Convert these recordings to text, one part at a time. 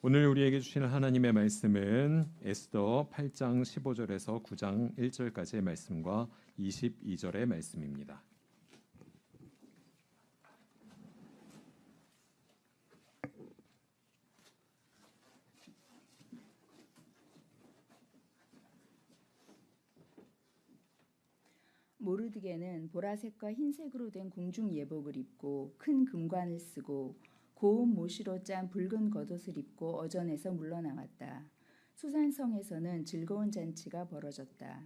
오늘 우리에게 주시는 하나님의 말씀은 에스더 8장 15절에서 9장 1절까지의 말씀과 22절의 말씀입니다. 모르드게는 보라색과 흰색으로 된 궁중 예복을 입고 큰 금관을 쓰고 고운 모시로 짠 붉은 겉옷을 입고 어전에서 물러나왔다. 수산성에서는 즐거운 잔치가 벌어졌다.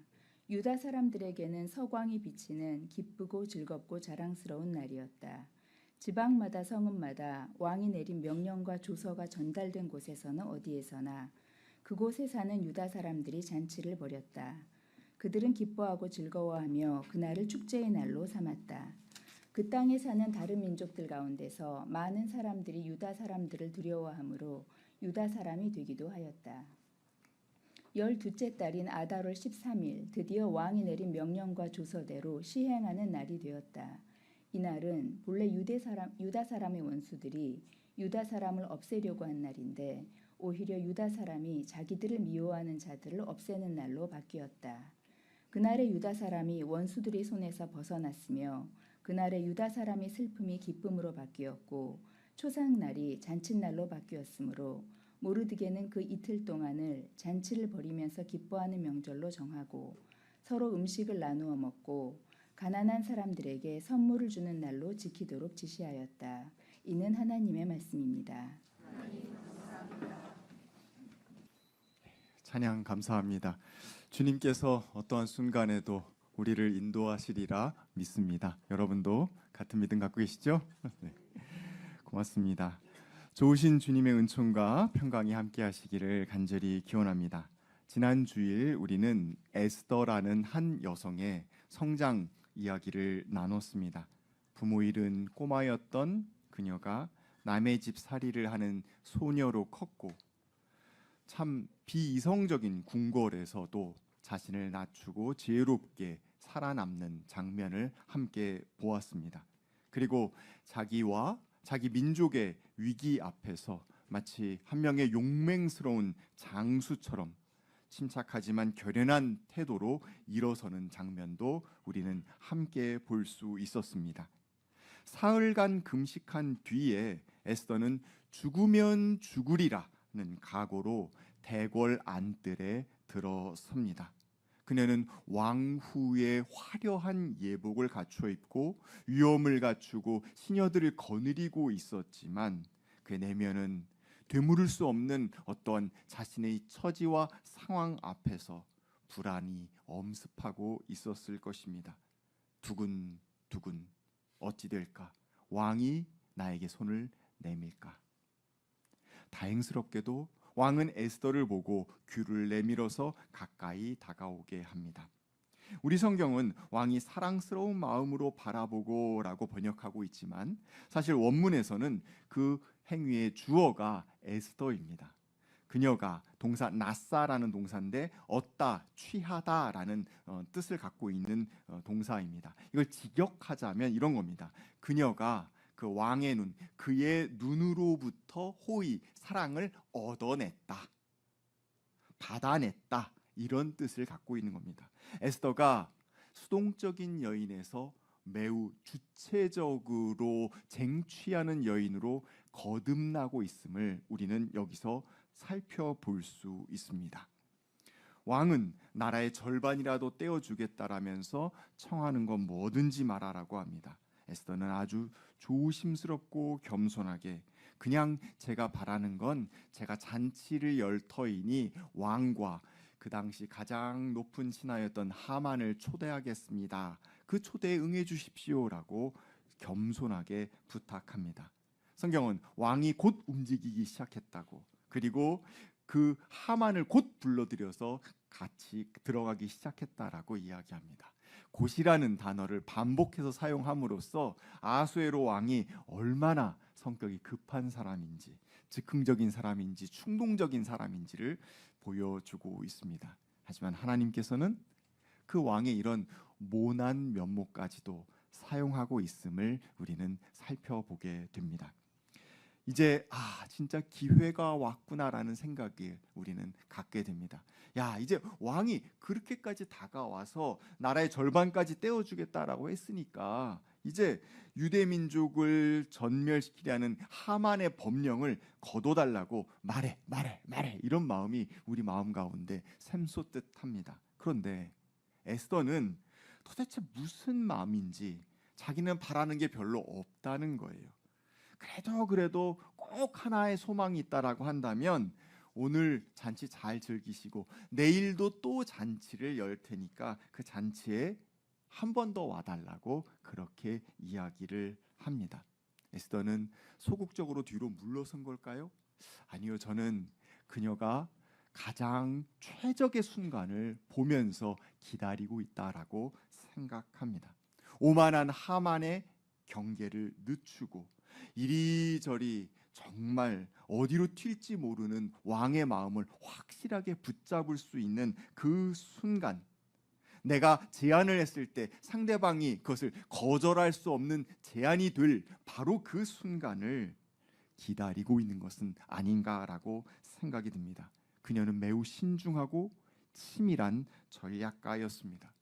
유다 사람들에게는 서광이 비치는 기쁘고 즐겁고 자랑스러운 날이었다. 지방마다 성읍마다 왕이 내린 명령과 조서가 전달된 곳에서는 어디에서나 그곳에 사는 유다 사람들이 잔치를 벌였다. 그들은 기뻐하고 즐거워하며 그날을 축제의 날로 삼았다. 그 땅에 사는 다른 민족들 가운데서 많은 사람들이 유다 사람들을 두려워하므로 유다 사람이 되기도 하였다. 12째 달인 아달월 13일 드디어 왕이 내린 명령과 조서대로 시행하는 날이 되었다. 이날은 본래 유다 사람의 원수들이 유다 사람을 없애려고 한 날인데 오히려 유다 사람이 자기들을 미워하는 자들을 없애는 날로 바뀌었다. 그날의 유다 사람이 원수들의 손에서 벗어났으며 그날의 유다 사람의 슬픔이 기쁨으로 바뀌었고 초상날이 잔칫날로 바뀌었으므로 모르드게는 그 이틀 동안을 잔치를 벌이면서 기뻐하는 명절로 정하고 서로 음식을 나누어 먹고 가난한 사람들에게 선물을 주는 날로 지키도록 지시하였다. 이는 하나님의 말씀입니다. 찬양 감사합니다. 주님께서 어떠한 순간에도 우리를 인도하시리라 믿습니다. 여러분도 같은 믿음 갖고 계시죠? 네. 고맙습니다. 좋으신 주님의 은총과 평강이 함께 하시기를 간절히 기원합니다. 지난 주일 우리는 에스더라는 한 여성의 성장 이야기를 나눴습니다. 부모 잃은 꼬마였던 그녀가 남의 집 살이를 하는 소녀로 컸고 참 비이성적인 궁궐에서도 자신을 낮추고 지혜롭게 살아남는 장면을 함께 보았습니다. 그리고 자기와 자기 민족의 위기 앞에서 마치 한 명의 용맹스러운 장수처럼 침착하지만 결연한 태도로 일어서는 장면도 우리는 함께 볼 수 있었습니다. 사흘간 금식한 뒤에 에스더는 죽으면 죽으리라는 각오로 대궐 안뜰에 들어섭니다. 그녀는 왕후의 화려한 예복을 갖춰 입고 위엄을 갖추고 시녀들을 거느리고 있었지만 그의 내면은 되물을 수 없는 어떤 자신의 처지와 상황 앞에서 불안이 엄습하고 있었을 것입니다. 두근두근 어찌 될까? 왕이 나에게 손을 내밀까? 다행스럽게도 왕은 에스더를 보고 귀를 내밀어서 가까이 다가오게 합니다. 우리 성경은 왕이 사랑스러운 마음으로 바라보고라고 번역하고 있지만 사실 원문에서는 그 행위의 주어가 에스더입니다. 그녀가 동사 나사라는 동사인데 얻다, 취하다라는 뜻을 갖고 있는 동사입니다. 이걸 직역하자면 이런 겁니다. 그녀가 그 왕의 눈, 그의 눈으로부터 호의, 사랑을 얻어냈다, 받아냈다, 이런 뜻을 갖고 있는 겁니다. 에스더가 수동적인 여인에서 매우 주체적으로 쟁취하는 여인으로 거듭나고 있음을 우리는 여기서 살펴볼 수 있습니다. 왕은 나라의 절반이라도 떼어주겠다라면서 청하는 건 뭐든지 말하라고 합니다. 에스더는 아주 조심스럽고 겸손하게 그냥 제가 바라는 건 제가 잔치를 열 터이니 왕과 그 당시 가장 높은 신하였던 하만을 초대하겠습니다. 그 초대에 응해 주십시오라고 겸손하게 부탁합니다. 성경은 왕이 곧 움직이기 시작했다고, 그리고 그 하만을 곧 불러들여서 같이 들어가기 시작했다라고 이야기합니다. 곧이라는 단어를 반복해서 사용함으로써 아수에로 왕이 얼마나 성격이 급한 사람인지, 즉흥적인 사람인지, 충동적인 사람인지를 보여주고 있습니다. 하지만 하나님께서는 그 왕의 이런 모난 면모까지도 사용하고 있음을 우리는 살펴보게 됩니다. 이제 진짜 기회가 왔구나라는 생각을 우리는 갖게 됩니다. 야, 이제 왕이 그렇게까지 다가와서 나라의 절반까지 떼어주겠다라고 했으니까 이제 유대 민족을 전멸시키려는 하만의 법령을 거둬달라고 말해 이런 마음이 우리 마음 가운데 샘솟듯합니다. 그런데 에스더는 도대체 무슨 마음인지 자기는 바라는 게 별로 없다는 거예요. 그래도 꼭 하나의 소망이 있다라고 한다면 오늘 잔치 잘 즐기시고 내일도 또 잔치를 열 테니까 그 잔치에 한 번 더 와달라고 그렇게 이야기를 합니다. 에스더는 소극적으로 뒤로 물러선 걸까요? 아니요, 저는 그녀가 가장 최적의 순간을 보면서 기다리고 있다라고 생각합니다. 오만한 하만의 경계를 늦추고 이리저리 정말 어디로 튈지 모르는 왕의 마음을 확실하게 붙잡을 수 있는 그 순간, 내가 제안을 했을 때 상대방이 그것을 거절할 수 없는 제안이 될 바로 그 순간을 기다리고 있는 것은 아닌가라고 생각이 듭니다. 그녀는 매우 신중하고 치밀한 전략가였습니다.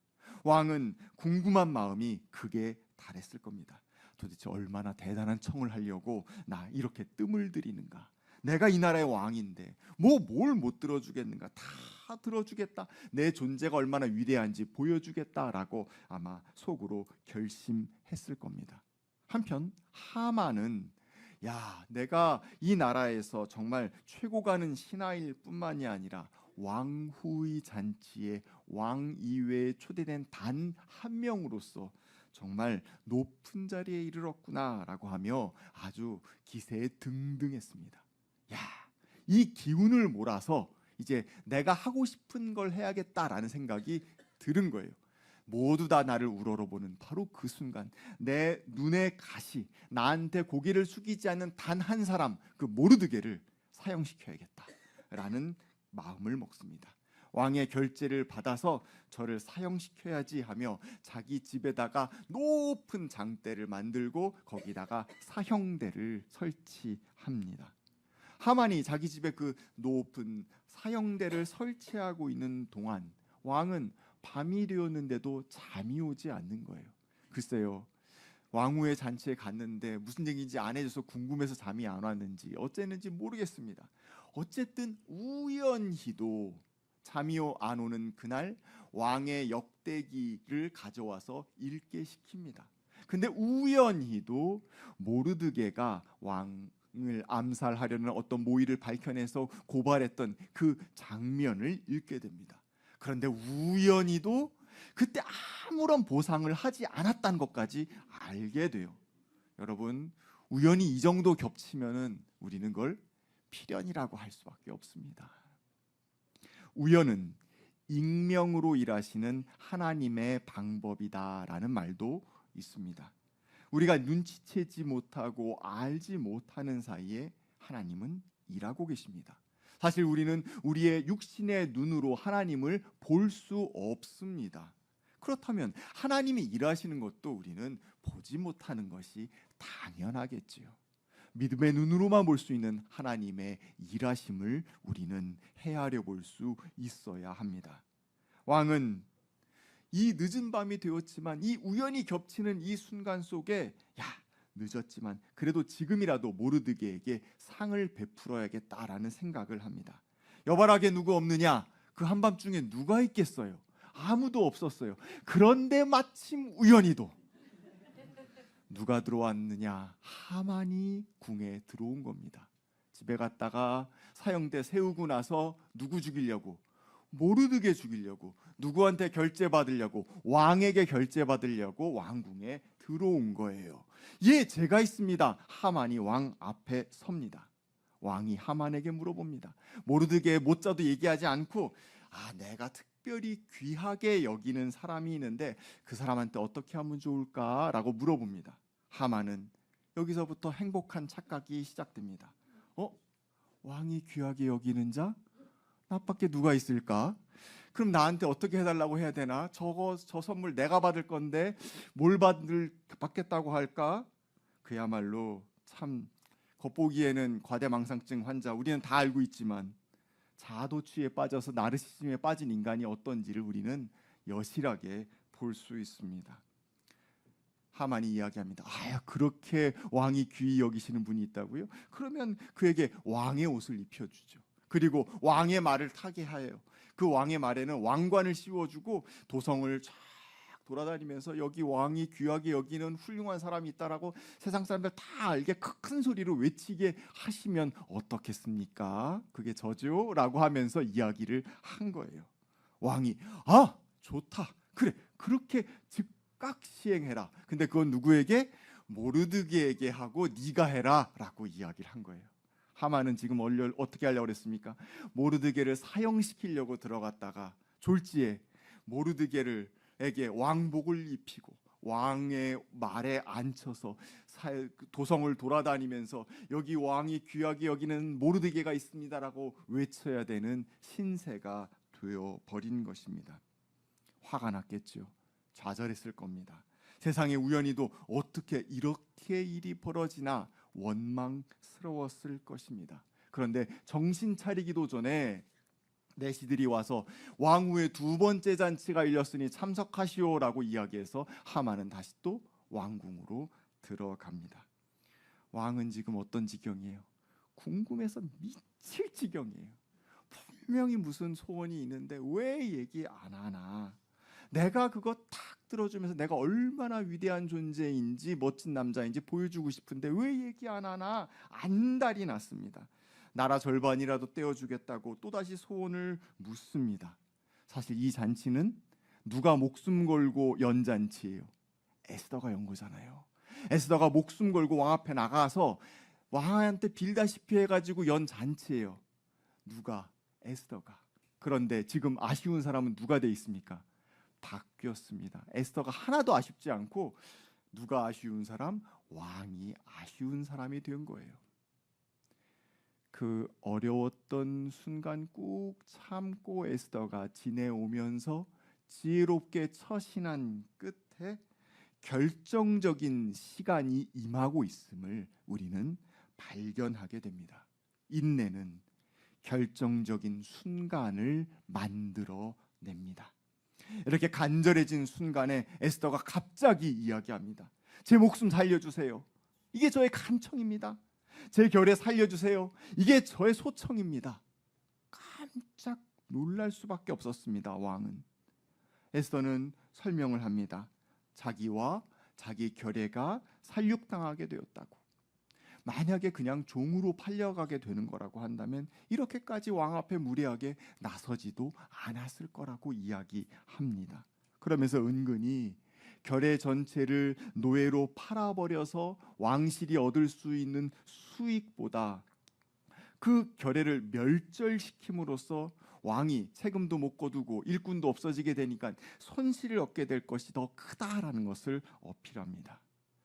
왕은 궁금한 마음이 극에 달했을 겁니다. 도대체 얼마나 대단한 청을 하려고 나 이렇게 뜸을 들이는가? 내가 이 나라의 왕인데 뭘 못 들어주겠는가? 다 들어주겠다. 내 존재가 얼마나 위대한지 보여주겠다라고 아마 속으로 결심했을 겁니다. 한편 하만은 내가 이 나라에서 정말 최고 가는 신하일 뿐만이 아니라 왕후의 잔치에 왕 이외에 초대된 단 한 명으로서 정말 높은 자리에 이르렀구나라고 하며 아주 기세에 등등했습니다. 이 기운을 몰아서 이제 내가 하고 싶은 걸 해야겠다라는 생각이 들은 거예요. 모두 다 나를 우러러보는 바로 그 순간, 내 눈의 가시, 나한테 고개를 숙이지 않는 단 한 사람, 그 모르드게를 사형시켜야겠다라는 마음을 먹습니다. 왕의 결제를 받아서 저를 사형시켜야지 하며 자기 집에다가 높은 장대를 만들고 거기다가 사형대를 설치합니다. 하만이 자기 집에 그 높은 사형대를 설치하고 있는 동안 왕은 밤이 되었는데도 잠이 오지 않는 거예요. 글쎄요, 왕후의 잔치에 갔는데 무슨 얘기인지 안 해줘서 궁금해서 잠이 안 왔는지 어쨌는지 모르겠습니다. 어쨌든 우연히도 잠이 안 오는 그날 왕의 역대기를 가져와서 읽게 시킵니다. 근데 우연히도 모르드게가 왕을 암살하려는 어떤 모의를 밝혀내서 고발했던 그 장면을 읽게 됩니다. 그런데 우연히도 그때 아무런 보상을 하지 않았다는 것까지 알게 돼요. 여러분, 우연히 이 정도 겹치면은 우리는 그걸 필연이라고 할 수밖에 없습니다. 우연은 익명으로 일하시는 하나님의 방법이다라는 말도 있습니다. 우리가 눈치채지 못하고 알지 못하는 사이에 하나님은 일하고 계십니다. 사실 우리는 우리의 육신의 눈으로 하나님을 볼 수 없습니다. 그렇다면 하나님이 일하시는 것도 우리는 보지 못하는 것이 당연하겠지요. 믿음의 눈으로만 볼 수 있는 하나님의 일하심을 우리는 헤아려 볼 수 있어야 합니다. 왕은 이 늦은 밤이 되었지만 이 우연히 겹치는 이 순간 속에 늦었지만 그래도 지금이라도 모르드게에게 상을 베풀어야겠다라는 생각을 합니다. 여발하게 누구 없느냐? 그 한밤중에 누가 있겠어요? 아무도 없었어요. 그런데 마침 우연히도 누가 들어왔느냐? 하만이 궁에 들어온 겁니다. 집에 갔다가 사형대 세우고 나서 누구 죽이려고? 모르드게 죽이려고, 누구한테 결제 받으려고, 왕에게 결제 받으려고 왕궁에 들어온 거예요. 제가 있습니다. 하만이 왕 앞에 섭니다. 왕이 하만에게 물어봅니다. 모르드게의 모자도 얘기하지 않고 내가 특별히 귀하게 여기는 사람이 있는데 그 사람한테 어떻게 하면 좋을까라고 물어봅니다. 하만은 여기서부터 행복한 착각이 시작됩니다. 왕이 귀하게 여기는 자? 나밖에 누가 있을까? 그럼 나한테 어떻게 해달라고 해야 되나? 저 선물 내가 받을 건데 뭘 받겠다고 할까? 그야말로 참 겉보기에는 과대망상증 환자 우리는 다 알고 있지만 자아도취에 빠져서 나르시즘에 빠진 인간이 어떤지를 우리는 여실하게 볼 수 있습니다. 하만이 이야기합니다. 그렇게 왕이 귀히 여기시는 분이 있다고요? 그러면 그에게 왕의 옷을 입혀주죠. 그리고 왕의 말을 타게 하여요. 그 왕의 말에는 왕관을 씌워주고 도성을 쫙 돌아다니면서 여기 왕이 귀하게 여기는 훌륭한 사람이 있다라고 세상 사람들 다 알게 큰 소리로 외치게 하시면 어떻겠습니까? 그게 저죠? 라고 하면서 이야기를 한 거예요. 왕이 좋다. 그래 그렇게 즉각 시행해라. 근데 그건 누구에게? 모르드게에게 하고 네가 해라 라고 이야기를 한 거예요. 하만은 지금 어떻게 하려고 그랬습니까? 모르드게를 사형시키려고 들어갔다가 졸지에 모르드게에게 왕복을 입히고 왕의 말에 앉혀서 도성을 돌아다니면서 여기 왕이 귀하게 여기는 모르드게가 있습니다라고 외쳐야 되는 신세가 되어 버린 것입니다. 화가 났겠죠. 좌절했을 겁니다. 세상에 우연히도 어떻게 이렇게 일이 벌어지나 원망스러웠을 것입니다. 그런데 정신 차리기도 전에 내시들이 와서 왕후의 두 번째 잔치가 일렸으니 참석하시오라고 이야기해서 하만은 다시 또 왕궁으로 들어갑니다. 왕은 지금 어떤 지경이에요? 궁금해서 미칠 지경이에요. 분명히 무슨 소원이 있는데 왜 얘기 안 하나? 내가 그거 탁 들어주면서 내가 얼마나 위대한 존재인지 멋진 남자인지 보여주고 싶은데 왜 얘기 안 하나? 안달이 났습니다. 나라 절반이라도 떼어주겠다고 또다시 소원을 묻습니다. 사실 이 잔치는 누가 목숨 걸고 연 잔치예요? 에스더가 연 거잖아요. 에스더가 목숨 걸고 왕 앞에 나가서 왕한테 빌다시피 해가지고 연 잔치예요. 누가? 에스더가. 그런데 지금 아쉬운 사람은 누가 돼 있습니까? 바뀌었습니다. 에스더가 하나도 아쉽지 않고 누가 아쉬운 사람? 왕이 아쉬운 사람이 된 거예요. 그 어려웠던 순간 꾹 참고 에스더가 지내오면서 지혜롭게 처신한 끝에 결정적인 시간이 임하고 있음을 우리는 발견하게 됩니다. 인내는 결정적인 순간을 만들어냅니다. 이렇게 간절해진 순간에 에스더가 갑자기 이야기합니다. 제 목숨 살려주세요. 이게 저의 간청입니다. 제 결에 살려주세요. 이게 저의 소청입니다. 깜짝 놀랄 수밖에 없었습니다. 왕은. 에스더는 설명을 합니다. 자기와 자기 결애가 살육당하게 되었다고. 만약에 그냥 종으로 팔려가게 되는 거라고 한다면 이렇게까지 왕 앞에 무례하게 나서지도 않았을 거라고 이야기합니다. 그러면서 은근히 결의 전체를 노예로 팔아버려서 왕실이 얻을 수 있는 수익보다 그 결의를 멸절시킴으로써 왕이 세금도 못 거두고 일꾼도 없어지게 되니까 손실을 얻게 될 것이 더 크다라는 것을 어필합니다.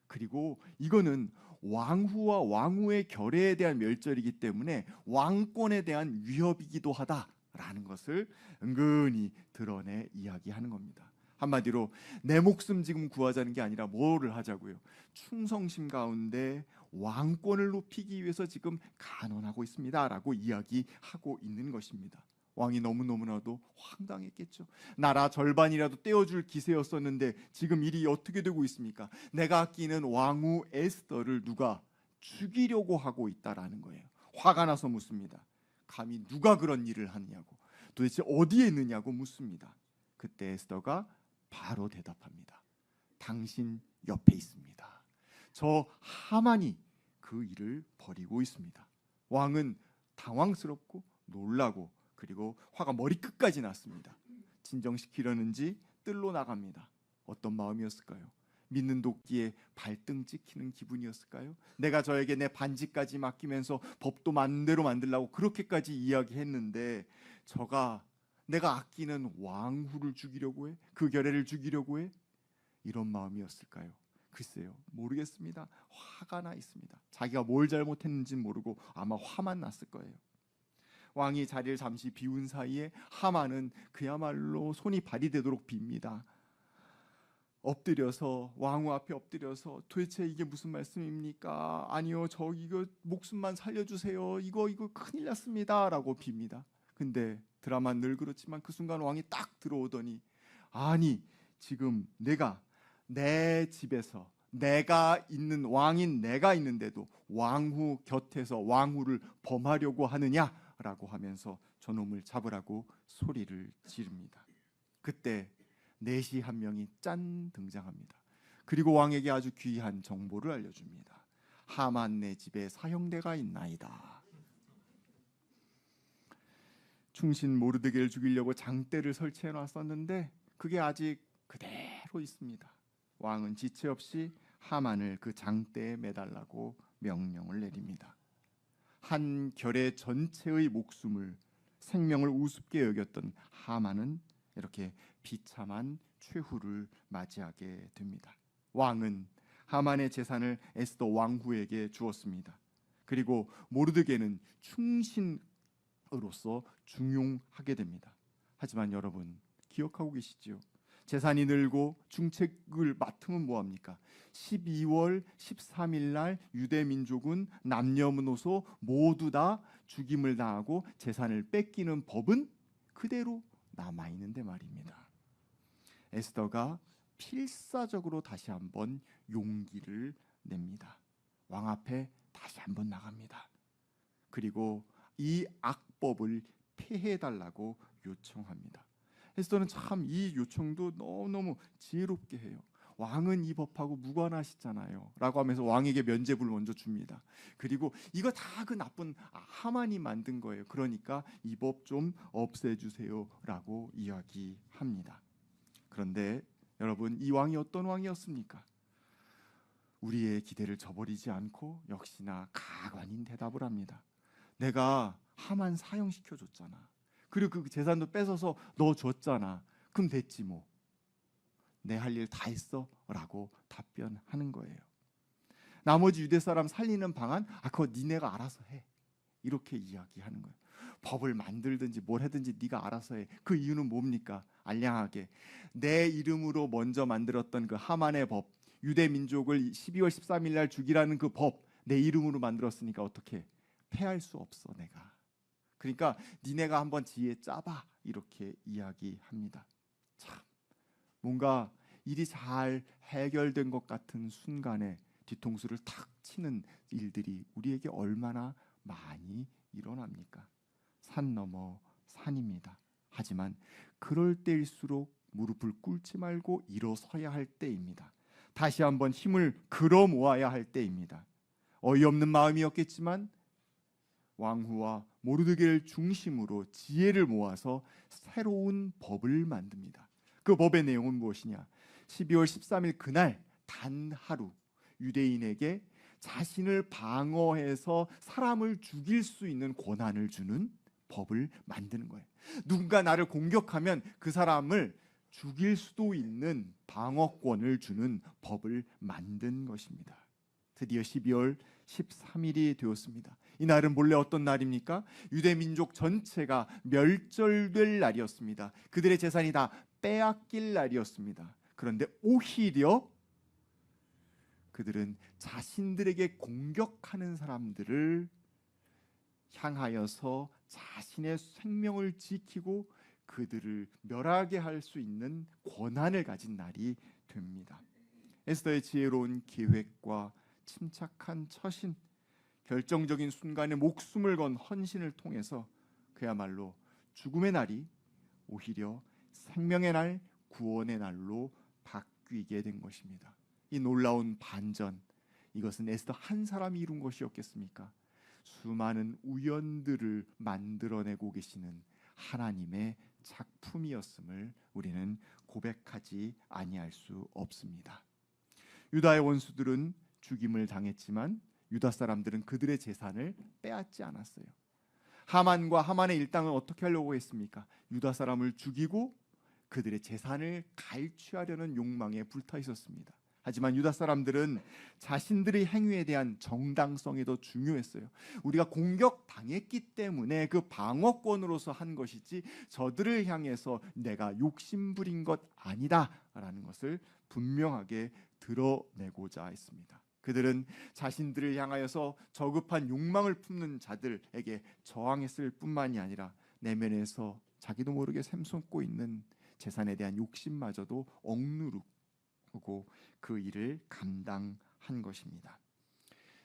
그리고 이거는 왕후와 왕후의 결의에 대한 멸절이기 때문에 왕권에 대한 위협이기도 하다라는 것을 은근히 드러내 이야기하는 겁니다. 한마디로 내 목숨 지금 구하자는 게 아니라 뭐를 하자고요? 충성심 가운데 왕권을 높이기 위해서 지금 간언하고 있습니다라고 이야기하고 있는 것입니다. 왕이 너무너무나도 황당했겠죠. 나라 절반이라도 떼어줄 기세였었는데 지금 일이 어떻게 되고 있습니까? 내가 아끼는 왕후 에스더를 누가 죽이려고 하고 있다라는 거예요. 화가 나서 묻습니다. 감히 누가 그런 일을 하느냐고, 도대체 어디에 있느냐고 묻습니다. 그때 에스더가 바로 대답합니다. 당신 옆에 있습니다. 저 하만이 그 일을 벌이고 있습니다. 왕은 당황스럽고 놀라고 그리고 화가 머리끝까지 났습니다. 진정시키려는지 뜰로 나갑니다. 어떤 마음이었을까요? 믿는 도끼에 발등 찍히는 기분이었을까요? 내가 저에게 내 반지까지 맡기면서 법도 마음대로 만들라고 그렇게까지 이야기했는데 저가 내가 아끼는 왕후를 죽이려고 해? 그 결의를 죽이려고 해? 이런 마음이었을까요? 글쎄요, 모르겠습니다. 화가 나 있습니다. 자기가 뭘 잘못했는지는 모르고 아마 화만 났을 거예요. 왕이 자리를 잠시 비운 사이에 하만은 그야말로 손이 발이 되도록 빕니다. 엎드려서 왕후 앞에 엎드려서 도대체 이게 무슨 말씀입니까? 아니요, 저 이거 목숨만 살려주세요. 이거 큰일 났습니다라고 빕니다. 근데 드라마는 늘 그렇지만 그 순간 왕이 딱 들어오더니 아니 지금 내가 내 집에서 내가 있는 왕인 내가 있는데도 왕후 곁에서 왕후를 범하려고 하느냐라고 하면서 저놈을 잡으라고 소리를 지릅니다. 그때 내시 한 명이 짠 등장합니다. 그리고 왕에게 아주 귀한 정보를 알려줍니다. 하만 내 집에 사형대가 있나이다. 충신 모르드게를 죽이려고 장대를 설치해 놨었는데 그게 아직 그대로 있습니다. 왕은 지체 없이 하만을 그 장대에 매달라고 명령을 내립니다. 한 결의 전체의 목숨을 생명을 우습게 여겼던 하만은 이렇게 비참한 최후를 맞이하게 됩니다. 왕은 하만의 재산을 에스더 왕후에게 주었습니다. 그리고 모르드게는 충신으로서 중용하게 됩니다. 하지만 여러분 기억하고 계시지요? 재산이 늘고 중책을 맡으면 뭐합니까? 12월 13일 날 유대 민족은 남녀노소 모두 다 죽임을 당하고 재산을 뺏기는 법은 그대로 남아있는데 말입니다. 에스더가 필사적으로 다시 한번 용기를 냅니다. 왕 앞에 다시 한번 나갑니다. 그리고 이 악법을 폐해달라고 요청합니다. 에스더는 참 이 요청도 너무너무 지혜롭게 해요. 왕은 이 법하고 무관하시잖아요 라고 하면서 왕에게 면죄부를 먼저 줍니다. 그리고 이거 다 그 나쁜 하만이 만든 거예요. 그러니까 이 법 좀 없애주세요 라고 이야기합니다. 그런데 여러분 이 왕이 어떤 왕이었습니까? 우리의 기대를 저버리지 않고 역시나 가관인 대답을 합니다. 내가 하만 사형시켜줬잖아. 그리고 그 재산도 뺏어서 너 줬잖아. 그럼 됐지 뭐. 내 할 일 다 했어 라고 답변하는 거예요. 나머지 유대 사람 살리는 방안 그거 니네가 알아서 해 이렇게 이야기하는 거예요. 법을 만들든지 뭘 하든지 네가 알아서 해. 그 이유는 뭡니까? 알량하게 내 이름으로 먼저 만들었던 그 하만의 법, 유대 민족을 12월 13일 날 죽이라는 그 법 내 이름으로 만들었으니까 어떻게 패할 수 없어 내가. 그러니까 니네가 한번 지혜 짜봐 이렇게 이야기합니다. 참 뭔가 일이 잘 해결된 것 같은 순간에 뒤통수를 탁 치는 일들이 우리에게 얼마나 많이 일어납니까? 산 넘어 산입니다. 하지만 그럴 때일수록 무릎을 꿇지 말고 일어서야 할 때입니다. 다시 한번 힘을 끌어 모아야 할 때입니다. 어이없는 마음이었겠지만 왕후와 모르드게를 중심으로 지혜를 모아서 새로운 법을 만듭니다. 그 법의 내용은 무엇이냐? 12월 13일 그날 단 하루 유대인에게 자신을 방어해서 사람을 죽일 수 있는 권한을 주는 법을 만드는 거예요. 누군가 나를 공격하면 그 사람을 죽일 수도 있는 방어권을 주는 법을 만든 것입니다. 드디어 12월 13일이 되었습니다. 이날은 본래 어떤 날입니까? 유대 민족 전체가 멸절될 날이었습니다. 그들의 재산이 다 빼앗길 날이었습니다. 그런데 오히려 그들은 자신들에게 공격하는 사람들을 향하여서 자신의 생명을 지키고 그들을 멸하게 할 수 있는 권한을 가진 날이 됩니다. 에스더의 지혜로운 계획과 침착한 처신, 결정적인 순간에 목숨을 건 헌신을 통해서 그야말로 죽음의 날이 오히려 생명의 날, 구원의 날로 바뀌게 된 것입니다. 이 놀라운 반전, 이것은 에스더 한 사람이 이룬 것이었겠습니까? 수많은 우연들을 만들어내고 계시는 하나님의 작품이었음을 우리는 고백하지 아니할 수 없습니다. 유다의 원수들은 죽임을 당했지만 유다 사람들은 그들의 재산을 빼앗지 않았어요. 하만과 하만의 일당은 어떻게 하려고 했습니까? 유다 사람을 죽이고 그들의 재산을 갈취하려는 욕망에 불타 있었습니다. 하지만 유다 사람들은 자신들의 행위에 대한 정당성이 더 중요했어요. 우리가 공격당했기 때문에 그 방어권으로서 한 것이지 저들을 향해서 내가 욕심부린 것 아니다라는 것을 분명하게 드러내고자 했습니다. 그들은 자신들을 향하여서 저급한 욕망을 품는 자들에게 저항했을 뿐만이 아니라 내면에서 자기도 모르게 샘솟고 있는 재산에 대한 욕심마저도 억누르고 그 일을 감당한 것입니다.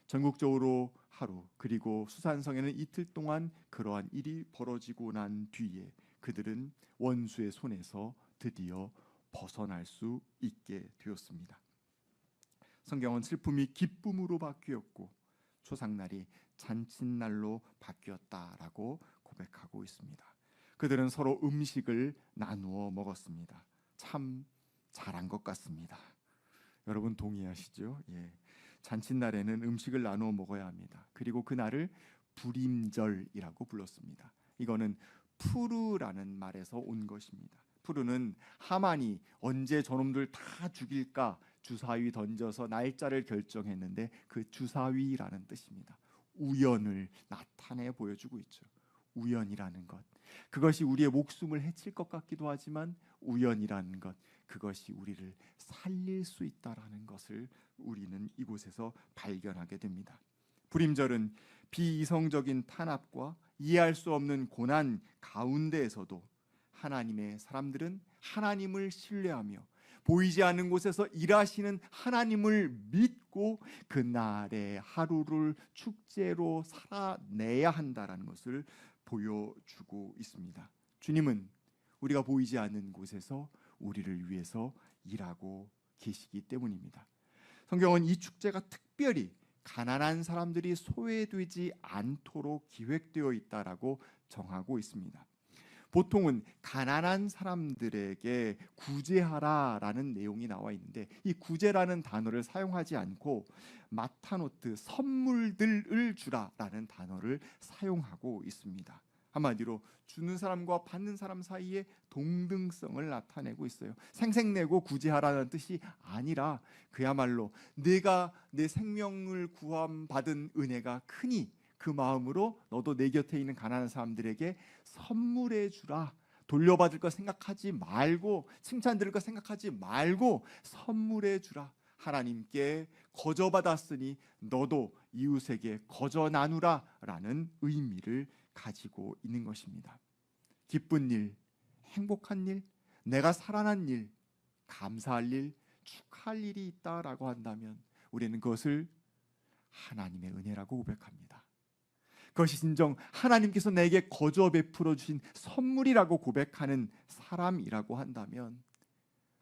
전국적으로 하루 그리고 수산성에는 이틀 동안 그러한 일이 벌어지고 난 뒤에 그들은 원수의 손에서 드디어 벗어날 수 있게 되었습니다. 성경은 슬픔이 기쁨으로 바뀌었고 초상날이 잔칫날로 바뀌었다라고 고백하고 있습니다. 그들은 서로 음식을 나누어 먹었습니다. 참 잘한 것 같습니다. 여러분 동의하시죠? 예. 잔칫날에는 음식을 나누어 먹어야 합니다. 그리고 그날을 불임절이라고 불렀습니다. 이거는 푸르라는 말에서 온 것입니다. 푸르는 하만이 언제 저놈들 다 죽일까 주사위 던져서 날짜를 결정했는데 그 주사위라는 뜻입니다. 우연을 나타내 보여주고 있죠. 우연이라는 것, 그것이 우리의 목숨을 해칠 것 같기도 하지만 우연이라는 것, 그것이 우리를 살릴 수 있다라는 것을 우리는 이곳에서 발견하게 됩니다. 불임절은 비이성적인 탄압과 이해할 수 없는 고난 가운데에서도 하나님의 사람들은 하나님을 신뢰하며 보이지 않는 곳에서 일하시는 하나님을 믿고 그날의 하루를 축제로 살아내야 한다라는 것을 보여주고 있습니다. 주님은 우리가 보이지 않는 곳에서 우리를 위해서 일하고 계시기 때문입니다. 성경은 이 축제가 특별히 가난한 사람들이 소외되지 않도록 기획되어 있다라고 정하고 있습니다. 보통은 가난한 사람들에게 구제하라라는 내용이 나와 있는데 이 구제라는 단어를 사용하지 않고 마타노트, 선물들을 주라라는 단어를 사용하고 있습니다. 한마디로 주는 사람과 받는 사람 사이의 동등성을 나타내고 있어요. 생색내고 구제하라는 뜻이 아니라 그야말로 내가 내 생명을 구원받은 은혜가 크니 그 마음으로 너도 내 곁에 있는 가난한 사람들에게 선물해 주라. 돌려받을 거 생각하지 말고, 칭찬 들을 거 생각하지 말고 선물해 주라. 하나님께 거저받았으니 너도 이웃에게 거저 나누라 라는 의미를 가지고 있는 것입니다. 기쁜 일, 행복한 일, 내가 살아난 일, 감사할 일, 축하할 일이 있다라고 한다면 우리는 그것을 하나님의 은혜라고 고백합니다. 그것이 진정 하나님께서 내게 거저 베풀어 주신 선물이라고 고백하는 사람이라고 한다면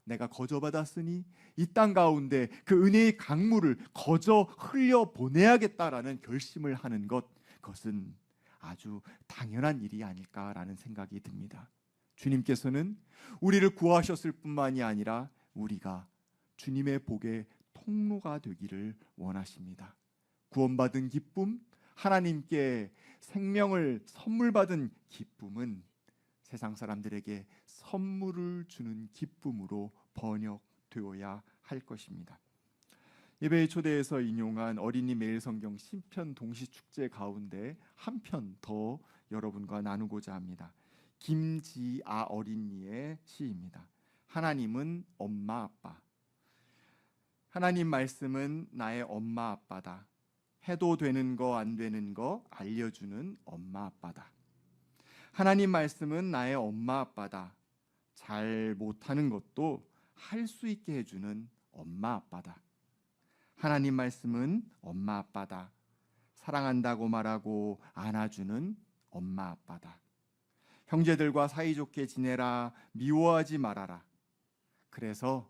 내가 거저 받았으니 이 땅 가운데 그 은혜의 강물을 거저 흘려 보내야겠다라는 결심을 하는 것, 그것은 아주 당연한 일이 아닐까라는 생각이 듭니다. 주님께서는 우리를 구하셨을 뿐만이 아니라 우리가 주님의 복의 통로가 되기를 원하십니다. 구원받은 기쁨, 하나님께 생명을 선물 받은 기쁨은 세상 사람들에게 선물을 주는 기쁨으로 번역되어야 할 것입니다. 예배의 초대에서 인용한 어린이 매일 성경 신편 동시 축제 가운데 한 편 더 여러분과 나누고자 합니다. 김지아 어린이의 시입니다. 하나님은 엄마 아빠. 하나님 말씀은 나의 엄마 아빠다. 해도 되는 거 안 되는 거 알려주는 엄마 아빠다. 하나님 말씀은 나의 엄마 아빠다. 잘 못하는 것도 할 수 있게 해주는 엄마 아빠다. 하나님 말씀은 엄마 아빠다. 사랑한다고 말하고 안아주는 엄마 아빠다. 형제들과 사이좋게 지내라. 미워하지 말아라. 그래서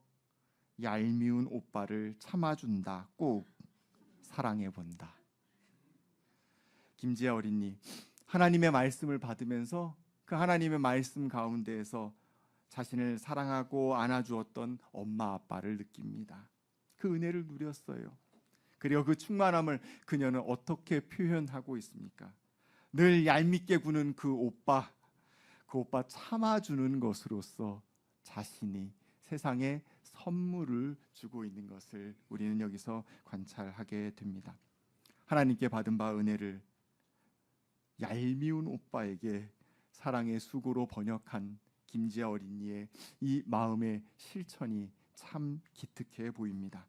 얄미운 오빠를 참아준다. 꼭 사랑해본다. 김지아 어린이, 하나님의 말씀을 받으면서 그 하나님의 말씀 가운데에서 자신을 사랑하고 안아주었던 엄마 아빠를 느낍니다. 그 은혜를 누렸어요. 그리고 그 충만함을 그녀는 어떻게 표현하고 있습니까? 늘 얄밉게 구는 그 오빠 참아주는 것으로서 자신이 세상에 선물을 주고 있는 것을 우리는 여기서 관찰하게 됩니다. 하나님께 받은 바 은혜를 얄미운 오빠에게 사랑의 수고로 번역한 김지아 어린이의 이 마음의 실천이 참 기특해 보입니다.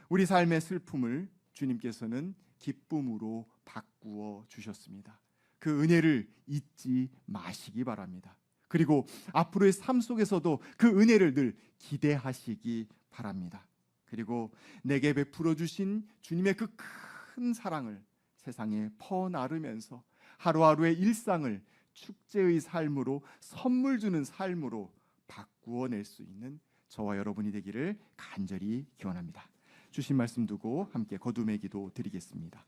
우리 삶의 슬픔을 주님께서는 기쁨으로 바꾸어 주셨습니다. 그 은혜를 잊지 마시기 바랍니다. 그리고 앞으로의 삶 속에서도 그 은혜를 늘 기대하시기 바랍니다. 그리고 내게 베풀어 주신 주님의 그 큰 사랑을 세상에 퍼나르면서 하루하루의 일상을 축제의 삶으로, 선물 주는 삶으로 바꾸어 낼 수 있는 저와 여러분이 되기를 간절히 기원합니다. 주신 말씀 두고 함께 거듭의 기도 드리겠습니다.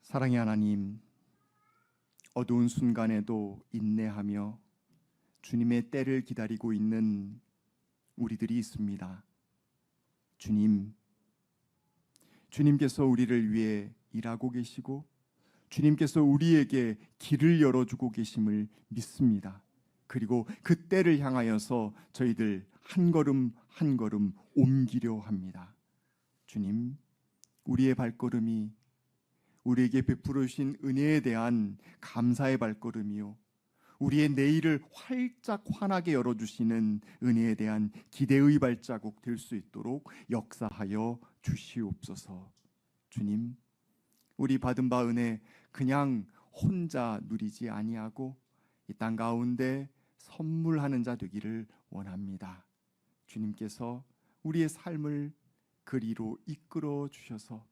사랑의 하나님, 어두운 순간에도 인내하며 주님의 때를 기다리고 있는 우리들이 있습니다. 주님께서 우리를 위해 일하고 계시고 주님께서 우리에게 길을 열어주고 계심을 믿습니다. 그리고 그 때를 향하여서 저희들 한 걸음 한 걸음 옮기려 합니다. 주님, 우리의 발걸음이 우리에게 베풀어 주신 은혜에 대한 감사의 발걸음이요, 우리의 내일을 활짝 환하게 열어주시는 은혜에 대한 기대의 발자국 될 수 있도록 역사하여 주시옵소서. 주님, 우리 받은 바 은혜 그냥 혼자 누리지 아니하고 이 땅 가운데 선물하는 자 되기를 원합니다. 주님께서 우리의 삶을 그리로 이끌어 주셔서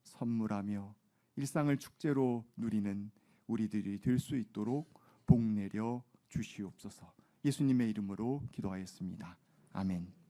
선물하며 일상을 축제로 누리는 우리들이 될 수 있도록 복 내려 주시옵소서. 예수님의 이름으로 기도하였습니다. 아멘.